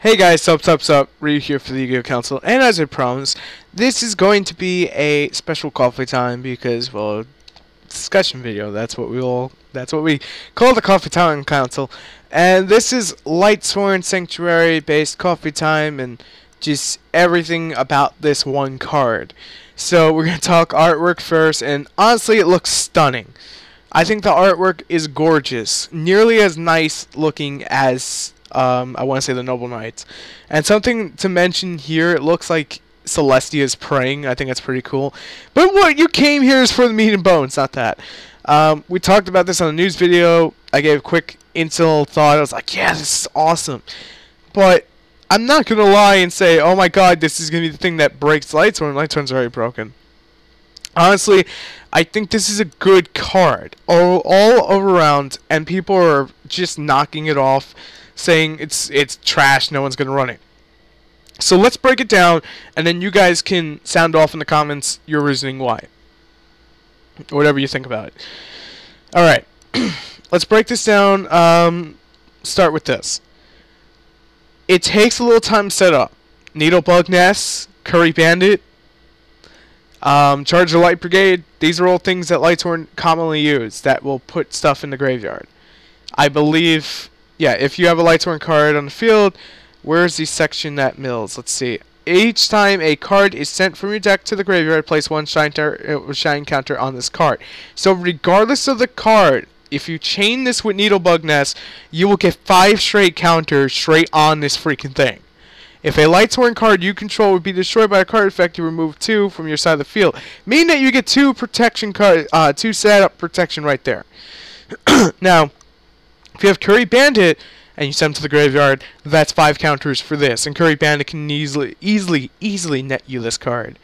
Hey guys, sup, Ryu here for the Yu-Gi-Oh! Council, and as I promised, this is going to be a special coffee time because, well, discussion video, that's what we call the Coffee Time Council, and this is LightSworn Sanctuary based coffee time and just everything about this one card. So we're going to talk artwork first, and honestly it looks stunning. I think the artwork is gorgeous, nearly as nice looking as I want to say the Noble Knights. And something to mention here, it looks like Celestia is praying. I think that's pretty cool. But what you came here is for the meat and bones, not that. We talked about this on a news video. I gave a quick initial thought. I was like, yeah, this is awesome. But I'm not going to lie and say, oh my god, this is going to be the thing that breaks LightSworn. LightSworn's already broken. Honestly, I think this is a good card. All around, and people are just knocking it off, saying it's trash, no one's going to run it. So let's break it down, and then you guys can sound off in the comments your reasoning why. Whatever you think about it. Alright, let's break this down. Start with this. It takes a little time to set up. Needle Bug Nest, Curry Bandit, Charge the Light Brigade, these are all things that LightSworn commonly use that will put stuff in the graveyard. I believe... yeah, if you have a LightSworn card on the field, where's the section that mills? Let's see. Each time a card is sent from your deck to the graveyard, place one shine counter on this card. So regardless of the card, if you chain this with Needle Bug Nest, you will get 5 straight counters straight on this freaking thing. If a LightSworn card you control would be destroyed by a card effect, you remove 2 from your side of the field, meaning that you get 2 protection card, 2 setup protection right there. Now, if you have Curry Bandit and you send him to the graveyard, that's 5 counters for this. And Curry Bandit can easily net you this card.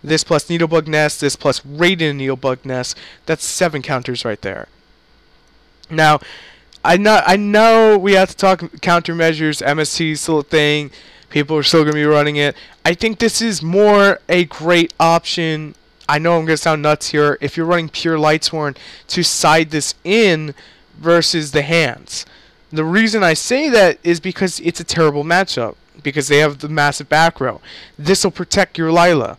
This plus Needlebug Nest, this plus Radiant Needlebug Nest, that's 7 counters right there. Now, I know we have to talk countermeasures, MST is still a thing, people are still going to be running it. I think this is more a great option. I know I'm going to sound nuts here, if you're running pure LightSworn, to side this in versus the hands. The reason I say that is because it's a terrible matchup, because they have the massive back row. This will protect your Lila,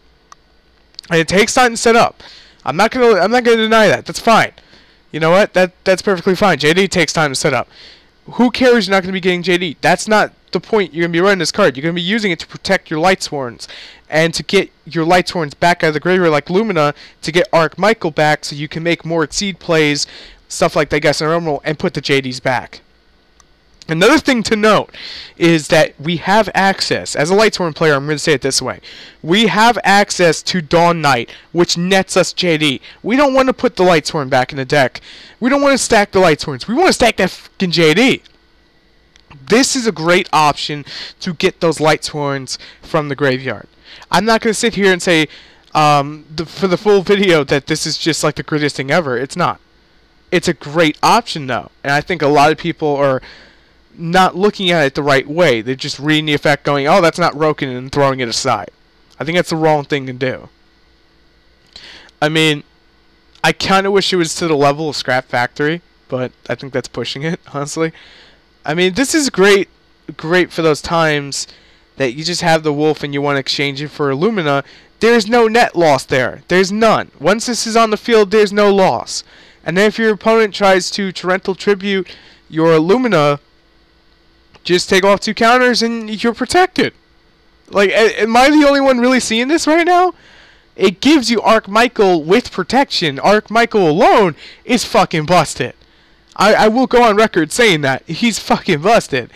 and it takes time to set up. I'm not gonna deny that. That's fine. You know what? That's perfectly fine. JD takes time to set up. Who cares? You're not gonna be getting JD. That's not the point. You're gonna be running this card. You're gonna be using it to protect your LightSworns and to get your LightSworns back out of the graveyard like Lumina, to get Arc Michael back so you can make more Exceed plays, stuff like that, guys, and put the JDs back. Another thing to note is that we have access, as a LightSworn player, I'm going to say it this way, we have access to Dawn Knight, which nets us JD. We don't want to put the LightSworn back in the deck. We don't want to stack the LightSworns. We want to stack that fucking JD. This is a great option to get those LightSworns from the graveyard. I'm not going to sit here and say for the full video that this is just like the greatest thing ever. It's not. It's a great option, though, and I think a lot of people are not looking at it the right way. They're just reading the effect going, oh, that's not broken, and throwing it aside. I think that's the wrong thing to do. I mean, I kind of wish it was to the level of Scrap Factory, but I think that's pushing it, honestly. I mean, this is great for those times that you just have the Wolf and you want to exchange it for Illumina. There's no net loss there. There's none. Once this is on the field, there's no loss. And then if your opponent tries to Torrential Tribute your Illumina, just take off 2 counters and you're protected. Like, am I the only one really seeing this right now? It gives you Arc Michael with protection. Arc Michael alone is fucking busted. I will go on record saying that. He's fucking busted.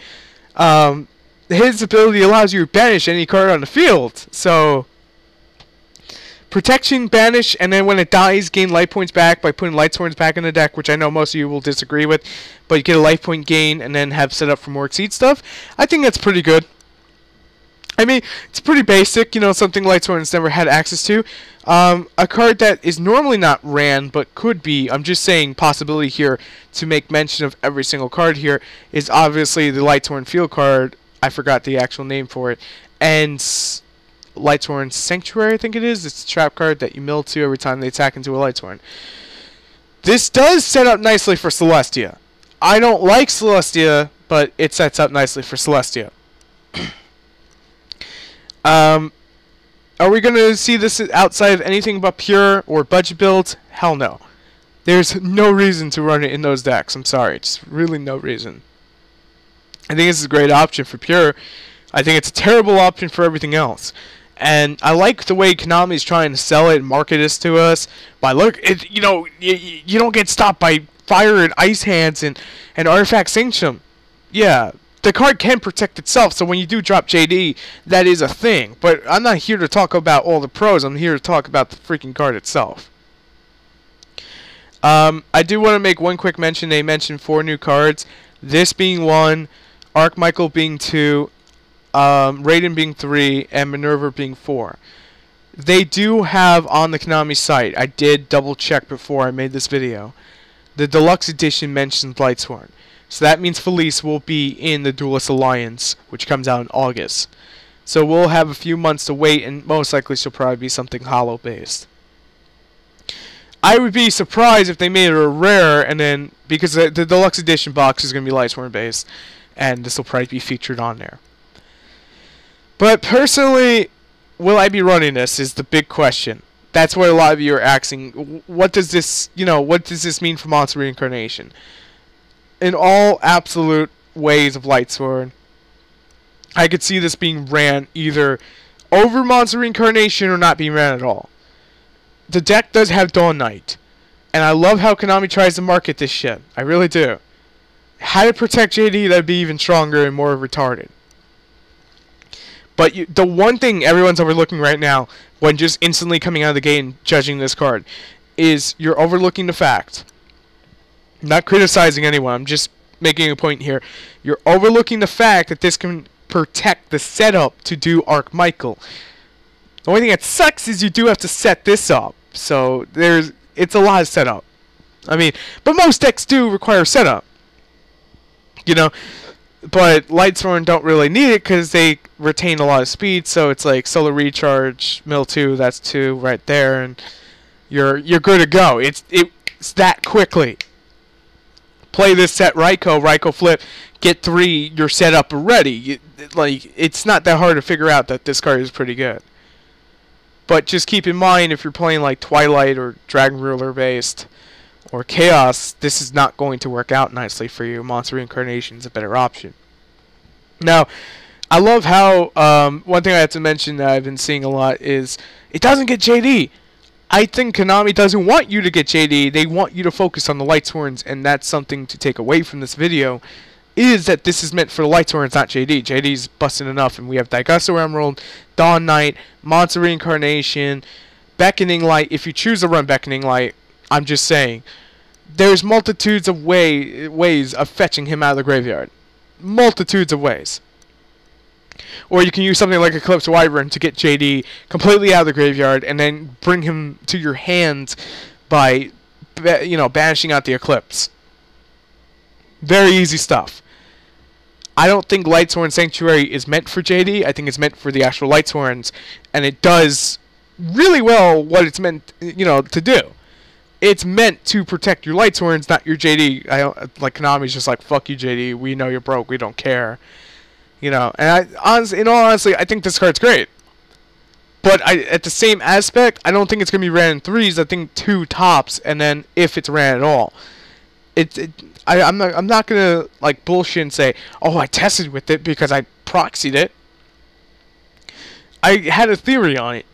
His ability allows you to banish any card on the field. So, protection, banish, and then when it dies, gain life points back by putting LightSworns back in the deck, which I know most of you will disagree with, but you get a life point gain and then have set up for more Exceed stuff. I think that's pretty good. I mean, it's pretty basic, you know, something LightSworn's never had access to. A card that is normally not ran, but could be, I'm just saying possibility here to make mention of every single card here, is obviously the LightSworn field card. I forgot the actual name for it. And LightSworn Sanctuary, I think it is. It's a trap card that you mill to every time they attack into a LightSworn. This does set up nicely for Celestia. I don't like Celestia, but it sets up nicely for Celestia. Are we going to see this outside of anything but pure or budget builds? Hell no. There's no reason to run it in those decks. I'm sorry. Just really no reason. I think this is a great option for pure. I think it's a terrible option for everything else. And I like the way Konami's trying to sell it and market this to us. By look, you know, you don't get stopped by fire and ice hands and artifact sanctum. Yeah, the card can protect itself. So when you do drop JD, that is a thing. But I'm not here to talk about all the pros. I'm here to talk about the freaking card itself. I do want to make one quick mention. They mentioned 4 new cards. This being 1, Archmichael being 2, Raiden being 3, and Minerva being 4. They do have on the Konami site, I did double check before I made this video, the deluxe edition mentions LightSworn. So that means Felice will be in the Duelist Alliance, which comes out in August. So we'll have a few months to wait, and most likely she'll probably be something Hollow based. I would be surprised if they made it a rare, and then, because the deluxe edition box is going to be LightSworn based, and this will probably be featured on there. But personally, will I be running this is the big question. That's what a lot of you are asking. What does this, what does this mean for Monster Reincarnation? In all absolute ways of LightSworn, I could see this being ran either over Monster Reincarnation or not being ran at all. The deck does have Dawn Knight, and I love how Konami tries to market this shit. I really do. Had it protect JD, that'd be even stronger and more retarded. But the one thing everyone's overlooking right now, when just instantly coming out of the gate and judging this card, is you're overlooking the fact. I'm not criticizing anyone, I'm just making a point here. You're overlooking the fact that this can protect the setup to do Archmichael. The only thing that sucks is you do have to set this up. So it's a lot of setup. I mean, but most decks do require setup. But LightSworn don't really need it because they retain a lot of speed. So it's like Solar Recharge, Mill 2, that's 2 right there, and you're good to go. It's that quickly. Play this set Raikou flip, get 3, you're set up already. It's not that hard to figure out that this card is pretty good. But just keep in mind, if you're playing like Twilight or Dragon Ruler based or Chaos, this is not going to work out nicely for you. Monster Reincarnation is a better option. Now, I love how, one thing I have to mention that I've been seeing a lot is, it doesn't get JD. I think Konami doesn't want you to get JD. They want you to focus on the LightSworns, and that's something to take away from this video, is that this is meant for the LightSworns, not JD. JD's busting enough, and we have Daigasso Emerald, Dawn Knight, Monster Reincarnation, Beckoning Light. If you choose to run Beckoning Light, I'm just saying, there's multitudes of ways of fetching him out of the graveyard. Multitudes of ways. Or you can use something like Eclipse Wyvern to get JD completely out of the graveyard and then bring him to your hand by, banishing out the Eclipse. Very easy stuff. I don't think LightSworn Sanctuary is meant for JD. I think it's meant for the actual LightSworns, and it does really well what it's meant, to do. It's meant to protect your LightSworns, not your JD. Konami's just like, fuck you, JD. We know you're broke. We don't care. And in all honesty, I think this card's great. But at the same aspect, I don't think it's gonna be ran in 3s. I think 2 tops, and then if it's ran at all, I'm not gonna like bullshit and say, oh, I tested with it because I proxied it. I had a theory on it.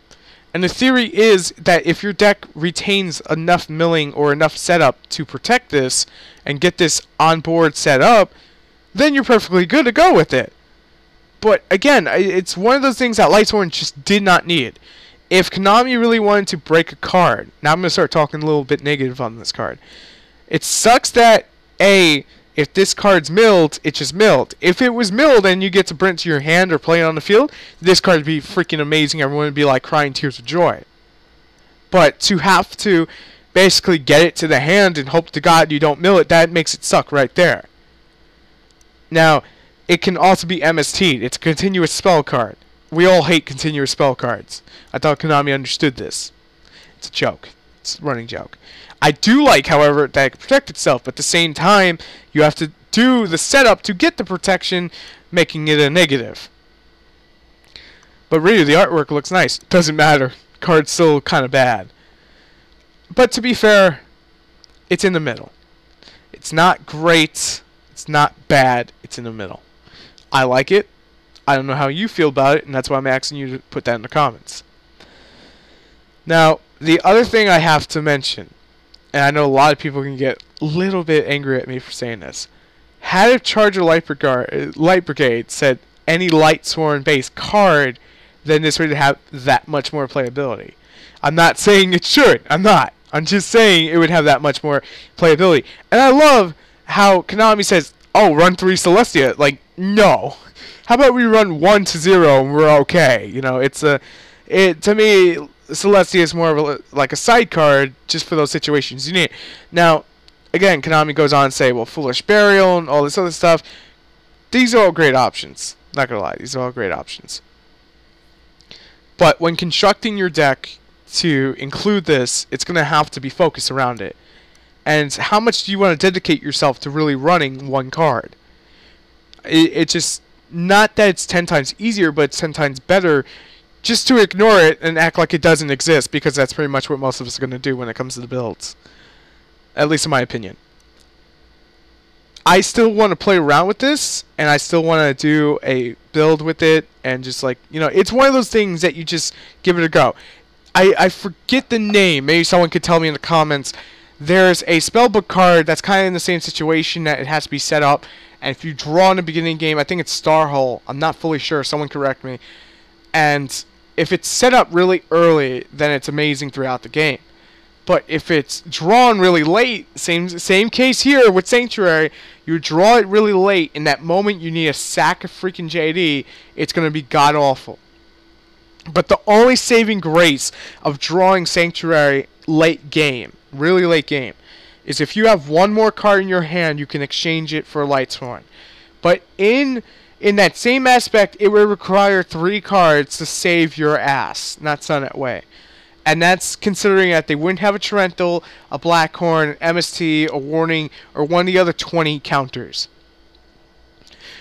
And the theory is that if your deck retains enough milling or enough setup to protect this and get this on board set up, then you're perfectly good to go with it. But again, it's one of those things that LightSworn just did not need. If Konami really wanted to break a card, now I'm going to start talking a little bit negative on this card. It sucks that, if this card's milled, it's just milled. If it was milled and you get to bring it to your hand or play it on the field, this card would be freaking amazing. Everyone would be like crying tears of joy. But to have to basically get it to the hand and hope to God you don't mill it, that makes it suck right there. Now, it can also be MST'd. It's a continuous spell card. We all hate continuous spell cards. I thought Konami understood this. It's a joke. It's a running joke. I do like, however, that it can protect itself, but at the same time, you have to do the setup to get the protection, making it a negative. But really, the artwork looks nice. Doesn't matter. Card's still kind of bad. But to be fair, it's in the middle. It's not great. It's not bad. It's in the middle. I like it. I don't know how you feel about it, and that's why I'm asking you to put that in the comments. Now, the other thing I have to mention, and I know a lot of people can get a little bit angry at me for saying this. Had a Charger Light Brigade said any LightSworn based card, then this would have that much more playability. I'm not saying it should. I'm not. I'm just saying it would have that much more playability. And I love how Konami says, oh, run 3 Celestia. Like, no. How about we run 1 to 0 and we're okay? You know, to me, Celestia is more of like a side card just for those situations you need. Now, again, Konami goes on to say, well, Foolish Burial and all this other stuff. These are all great options. Not going to lie. These are all great options. But when constructing your deck to include this, it's going to have to be focused around it. And how much do you want to dedicate yourself to really running one card? It's just not that it's 10 times easier, but it's 10 times better just to ignore it and act like it doesn't exist, because that's pretty much what most of us are going to do when it comes to the builds. At least in my opinion. I still want to play around with this, and I still want to do a build with it, and just like, you know, it's one of those things that you just give it a go. I forget the name. Maybe someone could tell me in the comments. There's a spellbook card that's kind of in the same situation, that it has to be set up, and if you draw in the beginning game, I think it's Starhole. I'm not fully sure. Someone correct me. And if it's set up really early, then it's amazing throughout the game. But if it's drawn really late, same case here with Sanctuary, you draw it really late, in that moment you need a sack of freaking JD, it's going to be god-awful. But the only saving grace of drawing Sanctuary late game, really late game, is if you have one more card in your hand, you can exchange it for LightSworn. But in that same aspect, it would require 3 cards to save your ass, not Sun That Way. And that's considering that they wouldn't have a Torrential, a Blackhorn, an MST, a Warning, or one of the other 20 counters.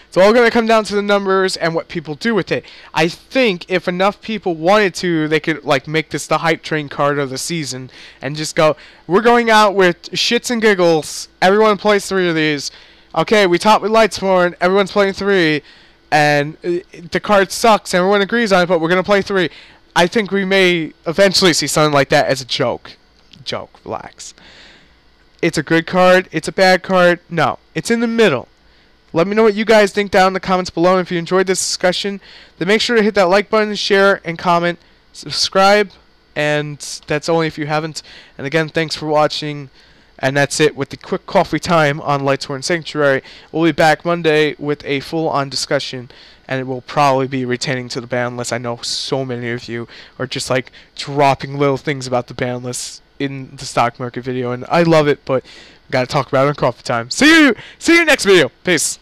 It's all going to come down to the numbers and what people do with it. I think if enough people wanted to, they could like make this the hype train card of the season and just go, we're going out with shits and giggles. Everyone plays 3 of these. Okay, we top with LightSworn. Everyone's playing 3. And the card sucks. Everyone agrees on it, but we're going to play 3. I think we may eventually see something like that as a joke. Joke, relax. It's a good card. It's a bad card. No, it's in the middle. Let me know what you guys think down in the comments below. And if you enjoyed this discussion, then make sure to hit that like button, share, and comment. Subscribe, and that's only if you haven't. And again, thanks for watching. And that's it with the quick coffee time on LightSworn Sanctuary. We'll be back Monday with a full-on discussion, and it will probably be retaining to the ban list. I know so many of you are just like dropping little things about the ban list in the stock market video, and I love it, but we gotta talk about it on coffee time. See you next video. Peace.